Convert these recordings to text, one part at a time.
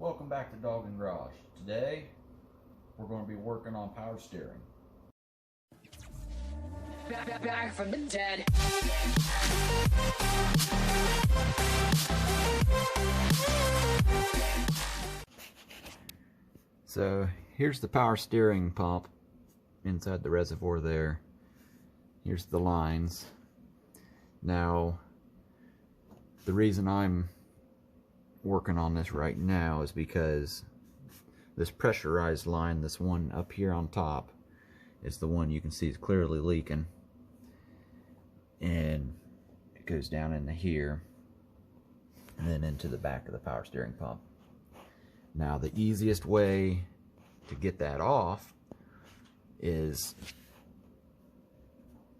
Welcome back to Dog and Garage. Today we're going to be working on power steering. Back from the dead. So here's the power steering pump inside the reservoir there. Here's the lines. Now the reason I'm working on this right now is because this pressurized line, this one up here on top, is the one you can see is clearly leaking, and it goes down into here and then into the back of the power steering pump. Now the easiest way to get that off is,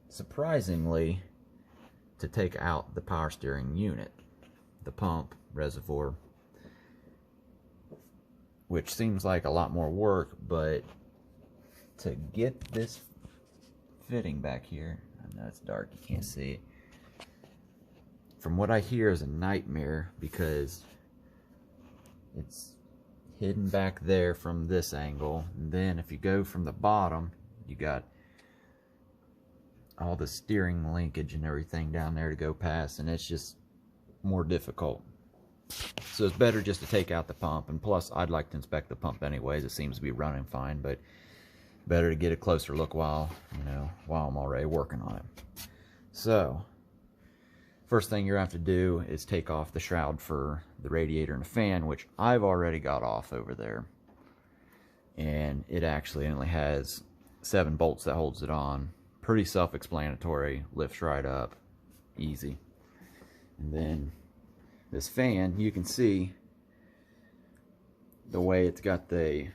surprisingly, to take out the power steering unit, the pump, reservoir, which seems like a lot more work, but to get this fitting back here, I know it's dark, you can't see it, from what I hear is a nightmare because it's hidden back there from this angle, and then if you go from the bottom, you got all the steering linkage and everything down there to go past, and it's just more difficult. So it's better just to take out the pump, and plus I'd like to inspect the pump anyways. It seems to be running fine, but better to get a closer look while I'm already working on it. So first thing you're going to have to do is take off the shroud for the radiator and the fan, which I've already got off over there, and it actually only has 7 bolts that holds it on. Pretty self-explanatory, lifts right up, easy. And then this fan, you can see the way it's got the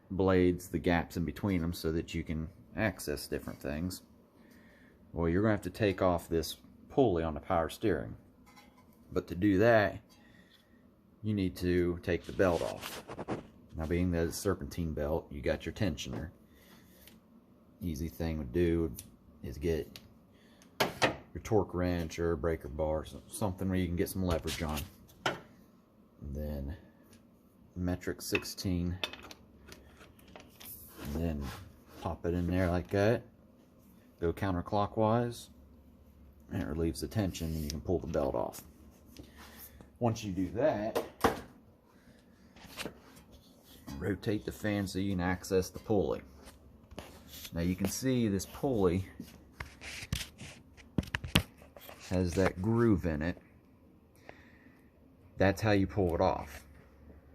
blades, the gaps in between them, so that you can access different things. Well, you're going to have to take off this pulley on the power steering, but to do that you need to take the belt off. Now, being that it's a serpentine belt, you got your tensioner. Easy thing to do is get your torque wrench or a breaker bar, something where you can get some leverage on, and then metric 16, and then pop it in there like that, go counterclockwise, and it relieves the tension, and you can pull the belt off. Once you do that, rotate the fan so you can access the pulley. Now you can see this pulley has that groove in it. That's how you pull it off.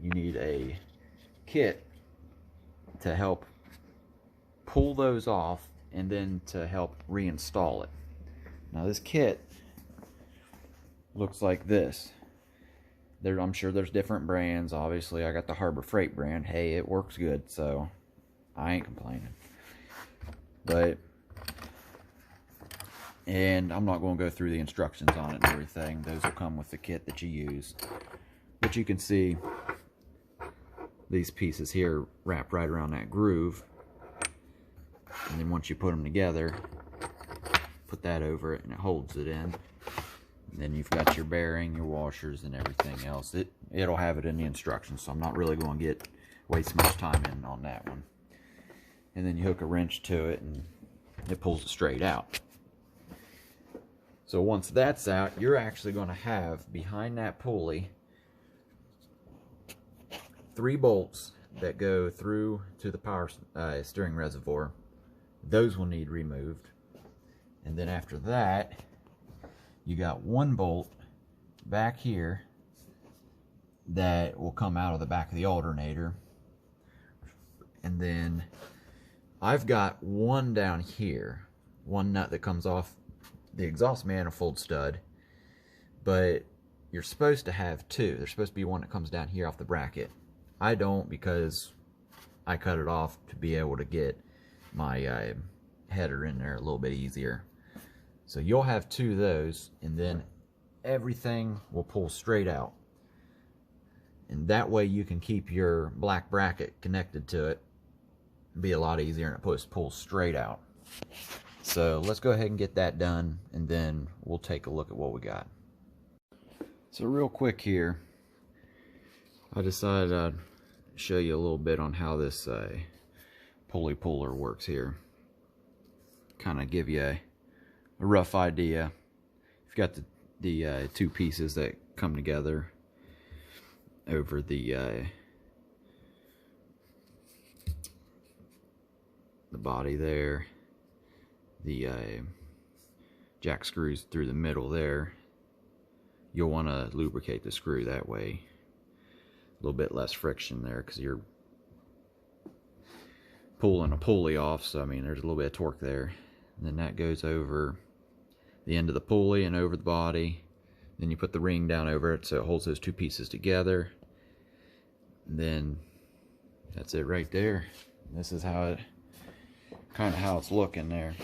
You need a kit to help pull those off, and then to help reinstall it. Now this kit looks like this. I'm sure there's different brands. Obviously I got the Harbor Freight brand. Hey, it works good, so I ain't complaining. And I'm not going to go through the instructions on it and everything. Those will come with the kit that you use. But you can see these pieces here wrap right around that groove. And then once you put them together, put that over it and it holds it in. And then you've got your bearing, your washers, and everything else. It'll have it in the instructions, so I'm not really going to waste much time in on that one. And then you hook a wrench to it and it pulls it straight out. So once that's out, you're actually going to have behind that pulley 3 bolts that go through to the power steering reservoir. Those will need removed. And then after that, you got 1 bolt back here that will come out of the back of the alternator. And then I've got 1 down here, 1 nut that comes off the exhaust manifold stud, but you're supposed to have 2. There's supposed to be 1 that comes down here off the bracket. I don't, because I cut it off to be able to get my header in there a little bit easier. So you'll have 2 of those, and then everything will pull straight out. And that way you can keep your black bracket connected to it. It'll be a lot easier, and it pulls straight out. So let's go ahead and get that done, and then we'll take a look at what we got. So real quick here, I decided I'd show you a little bit on how this pulley puller works here. Kind of give you a rough idea. You've got the two pieces that come together over the body there. The jack screws through the middle there. You'll want to lubricate the screw that way. A little bit less friction there because you're pulling a pulley off, so I mean there's a little bit of torque there. And then that goes over the end of the pulley and over the body. Then you put the ring down over it so it holds those two pieces together. And then that's it right there. This is how it kind of how it's looking there.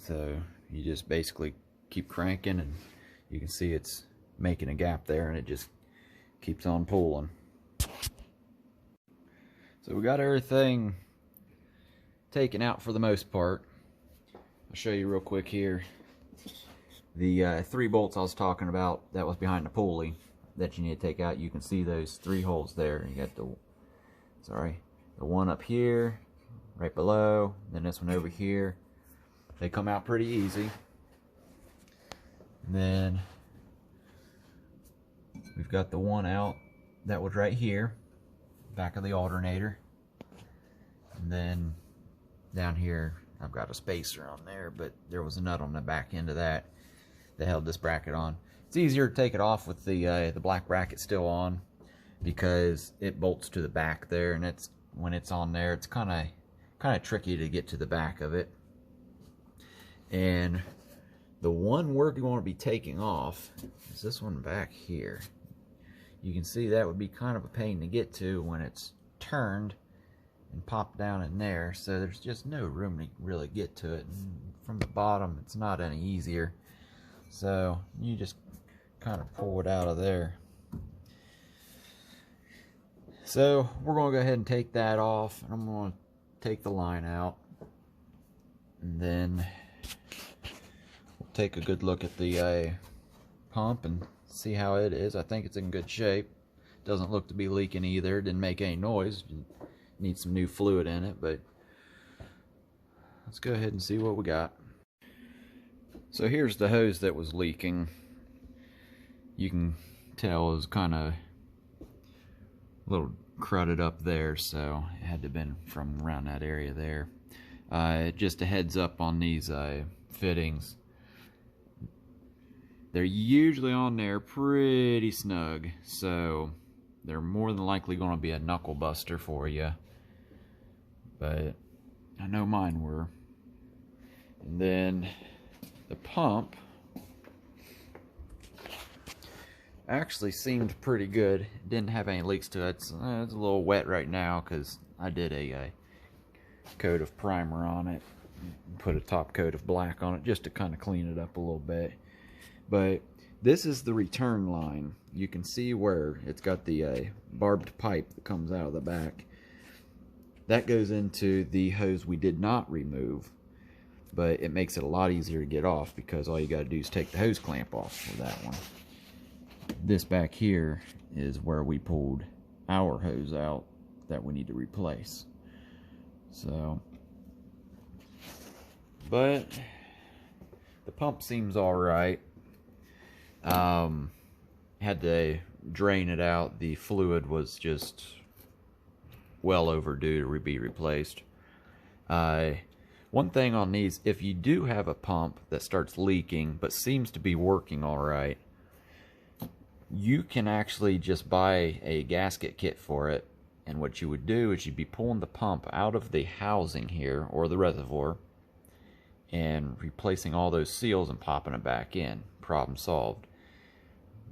So you just basically keep cranking and you can see it's making a gap there and it just keeps on pulling. So we got everything taken out for the most part. I'll show you real quick here. The 3 bolts I was talking about that was behind the pulley that you need to take out, you can see those 3 holes there. You got the one up here, right below, then this one over here. They come out pretty easy. And then we've got the one out that was right here, back of the alternator. And then down here I've got a spacer on there, but there was a nut on the back end of that held this bracket on. It's easier to take it off with the black bracket still on because it bolts to the back there, and it's when it's on there it's kind of tricky to get to the back of it. And the one we're going to be taking off is this one back here. You can see that would be kind of a pain to get to when it's turned and popped down in there, so there's just no room to really get to it. And from the bottom it's not any easier, so you just kind of pull it out of there. So we're going to go ahead and take that off, and I'm going to take the line out, and then we'll take a good look at the pump and see how it is. I think it's in good shape. Doesn't look to be leaking either. Didn't make any noise. Needs some new fluid in it, but let's go ahead and see what we got. So here's the hose that was leaking. You can tell it was kind of a little crudted up there, so it had to have been from around that area there. Just a heads up on these fittings. They're usually on there pretty snug, so they're more than likely going to be a knuckle buster for you. But I know mine were. And then the pump actually seemed pretty good. It didn't have any leaks to it. It's a little wet right now because I did a coat of primer on it. Put a top coat of black on it just to kind of clean it up a little bit. But this is the return line. You can see where it's got the barbed pipe that comes out of the back. That goes into the hose we did not remove, but it makes it a lot easier to get off because all you got to do is take the hose clamp off for that one. This back here is where we pulled our hose out that we need to replace. So, but the pump seems alright. Had to drain it out. The fluid was just well overdue to be replaced. One thing on these, if you do have a pump that starts leaking but seems to be working alright, you can actually just buy a gasket kit for it, and what you would do is you'd be pulling the pump out of the housing here, or the reservoir, and replacing all those seals and popping it back in. Problem solved.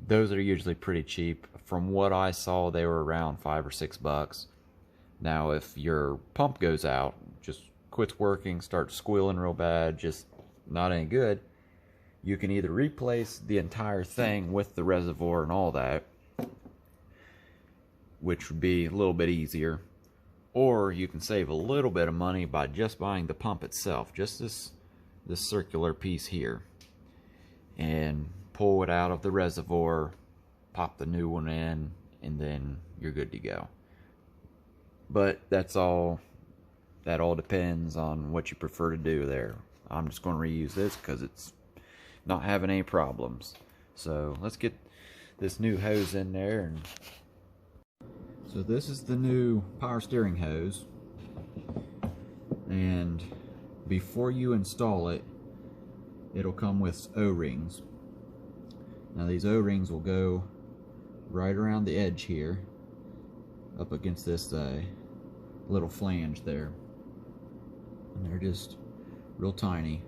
Those are usually pretty cheap. From what I saw, they were around $5 or $6. Now if your pump goes out, just quits working, starts squealing real bad, just not any good, you can either replace the entire thing with the reservoir and all that, which would be a little bit easier, or you can save a little bit of money by just buying the pump itself, just this circular piece here, and pull it out of the reservoir pop the new one in, and then you're good to go. But that all depends on what you prefer to do there. I'm just going to reuse this because it's not having any problems. So let's get this new hose in there. So this is the new power steering hose, and before you install it, it'll come with O-rings. Now these O-rings will go right around the edge here, up against this little flange there, and they're just real tiny.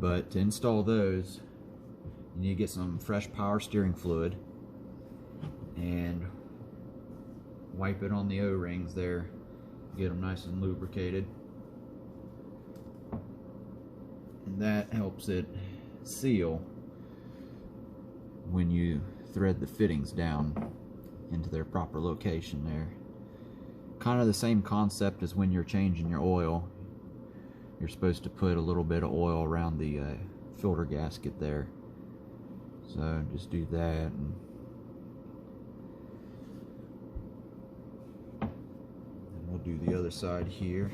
But to install those, you need to get some fresh power steering fluid and wipe it on the O-rings there, get them nice and lubricated, and that helps it seal when you thread the fittings down into their proper location there. Kind of the same concept as when you're changing your oil. You're supposed to put a little bit of oil around the filter gasket there. So just do that, and we'll do the other side here.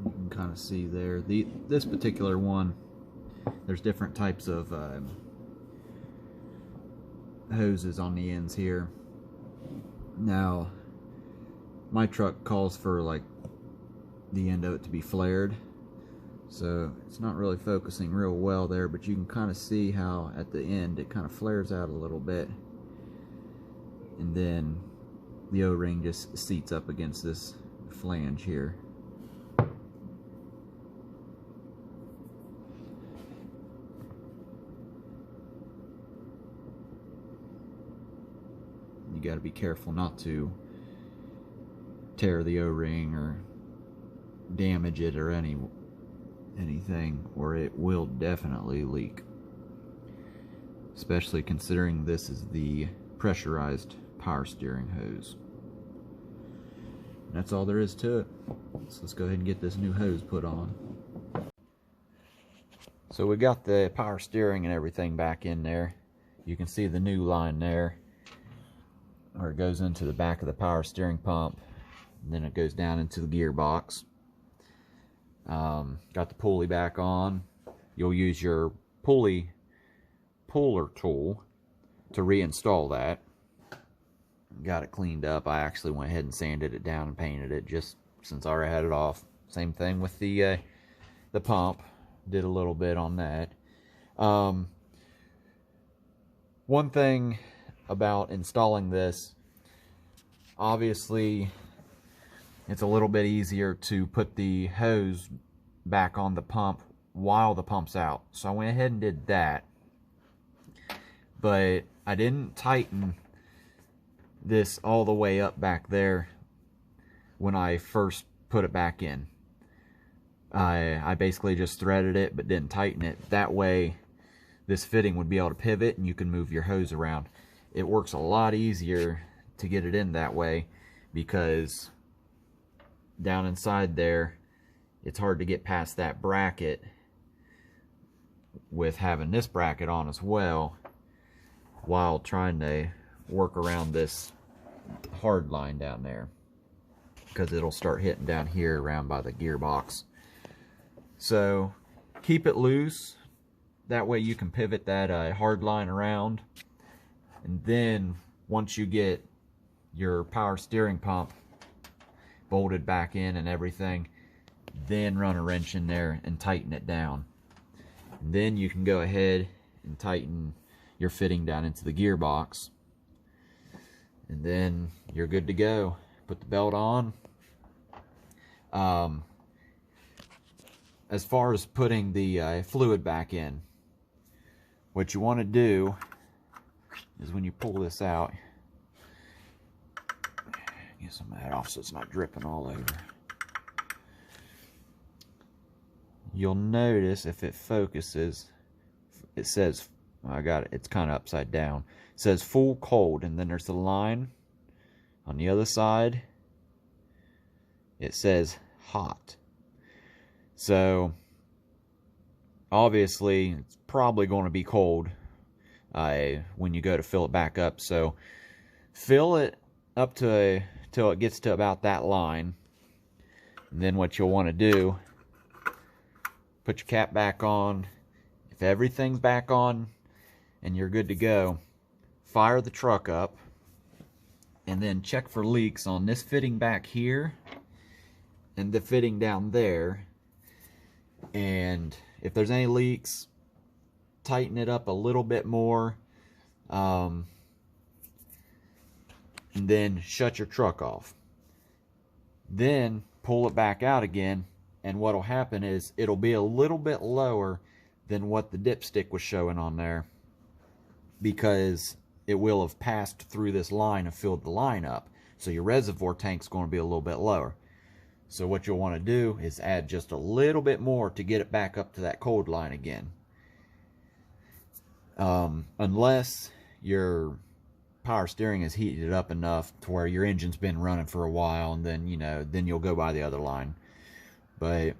You can kind of see there, this particular one, there's different types of hoses on the ends here. Now my truck calls for like the end of it to be flared, so it's not really focusing real well there, but you can kind of see how at the end it kind of flares out a little bit, and then the O-ring just seats up against this flange here. You got to be careful not to tear the O-ring or damage it or anything, or it will definitely leak. Especially considering this is the pressurized power steering hose. And that's all there is to it. So let's go ahead and get this new hose put on. So we got the power steering and everything back in there. You can see the new line there, where it goes into the back of the power steering pump, and then it goes down into the gearbox. Got the pulley back on. You'll use your puller tool to reinstall that. Got it cleaned up. I actually went ahead and sanded it down and painted it, just since I already had it off. Same thing with the pump. Did a little bit on that. One thing about installing this, obviously it's a little bit easier to put the hose back on the pump while the pump's out, so I went ahead and did that, but I didn't tighten this all the way up back there when I first put it back in. I basically just threaded it but didn't tighten it. That way this fitting would be able to pivot and you can move your hose around. It works a lot easier to get it in that way, because down inside there it's hard to get past that bracket with having this bracket on as well, while trying to work around this hard line down there, because it'll start hitting down here around by the gearbox. So keep it loose, that way you can pivot that hard line around. And then once you get your power steering pump bolted back in and everything, then run a wrench in there and tighten it down. And then you can go ahead and tighten your fitting down into the gearbox, and then you're good to go. Put the belt on. As far as putting the fluid back in, what you want to do is when you pull this out, get some of that off so it's not dripping all over. You'll notice if it focuses, it says, I got it, it's kind of upside down. It says full cold, and then there's the line On the other side, it says hot. So obviously it's probably going to be cold when you go to fill it back up. So fill it up to till it gets to about that line. And then what you'll want to do, put your cap back on. If everything's back on and you're good to go, fire the truck up and then check for leaks on this fitting back here and the fitting down there. And if there's any leaks, tighten it up a little bit more, and then shut your truck off. Then pull it back out again, and what'll happen is it'll be a little bit lower than what the dipstick was showing on there, because it will have passed through this line and filled the line up. So your reservoir tank's going to be a little bit lower. So what you'll want to do is add just a little bit more to get it back up to that cold line again. Unless your power steering is heated up enough to where your engine's been running for a while, and then, you know, then you'll go by the other line. But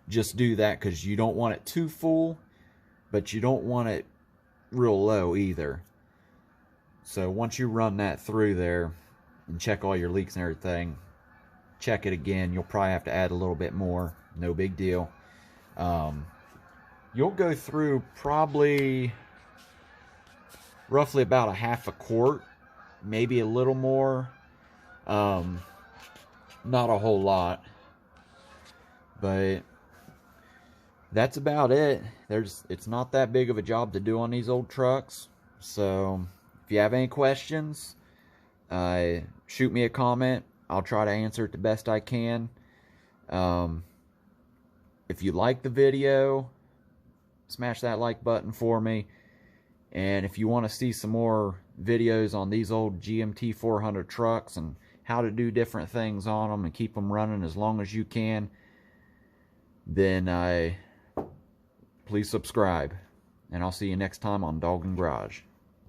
just do that because you don't want it too full, but you don't want it real low either. So once you run that through there and check all your leaks and everything, check it again. You'll probably have to add a little bit more. No big deal. You'll go through probably roughly about a half a quart, maybe a little more. Not a whole lot, but that's about it. It's not that big of a job to do on these old trucks. So if you have any questions, shoot me a comment. I'll try to answer it the best I can. If you like the video, smash that like button for me. And if you want to see some more videos on these old GMT 400 trucks and how to do different things on them and keep them running as long as you can, then please subscribe. And I'll see you next time on Dog and Garage.